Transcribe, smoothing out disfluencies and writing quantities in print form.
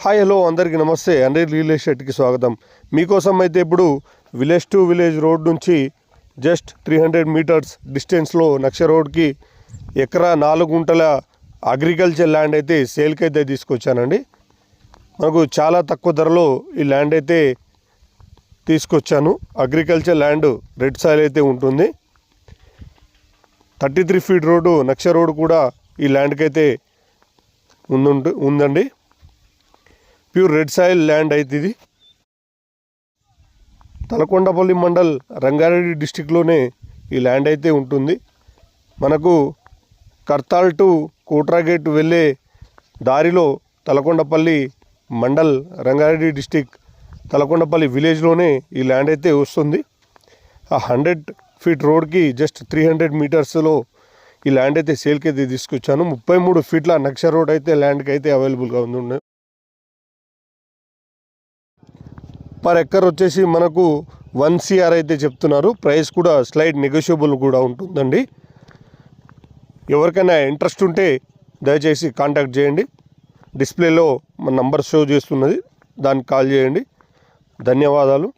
Hi hello అందరికీ నమస్తే. Hundred real ఎస్టేట్కి స్వాగతం. మీకోసం అయితే ఇప్పుడు విలేజ్ టు విలేజ్ రోడ్ నుంచి జస్ట్ 300 మీటర్స్ డిస్టెన్స్లో నక్ష రోడ్కి ఎకరా 4 గుంటల అగ్రికల్చర్ ల్యాండ్ అయితే సేల్కి అయితే తీసుకొచ్చానండి. మనకు చాలా తక్కువ ధరలో ఈ ల్యాండ్ అయితే తీసుకొచ్చాను. అగ్రికల్చర్ ల్యాండ్ రెడ్ సాయిల్ అయితే ఉంటుంది. 33 ఫీట్ రోడ్డు నక్ష రోడ్ కూడా ఈ ల్యాండ్కి అయితే ఉందండి. ప్యూర్ రెడ్ సాయిల్ ల్యాండ్ అయితే ఇది తలకొండపల్లి మండల్ రంగారెడ్డి డిస్టిక్లోనే ఈ ల్యాండ్ అయితే ఉంటుంది. మనకు కర్తాల్ టు కోట్రాగేట్ వెళ్ళే దారిలో తలకొండపల్లి మండల్ రంగారెడ్డి డిస్టిక్ తలకొండపల్లి విలేజ్లోనే ఈ ల్యాండ్ అయితే వస్తుంది. ఆ 100 ఫీట్ రోడ్కి జస్ట్ 300 మీటర్స్లో ఈ ల్యాండ్ అయితే సేల్కి అయితే తీసుకొచ్చాను. 33 ఫీట్ల నక్ష రోడ్ అయితే ల్యాండ్కి అయితే అవైలబుల్గా ఉంది. పర్ ఎకర్ వచ్చేసి మనకు 1 CR అయితే చెప్తున్నారు. ప్రైస్ కూడా స్లైడ్ నెగోషియబుల్ కూడా ఉంటుందండి. ఎవరికైనా ఇంట్రెస్ట్ ఉంటే దయచేసి కాంటాక్ట్ చేయండి. డిస్ప్లేలో మన నంబర్ షో చేస్తున్నది, దానికి కాల్ చేయండి. ధన్యవాదాలు.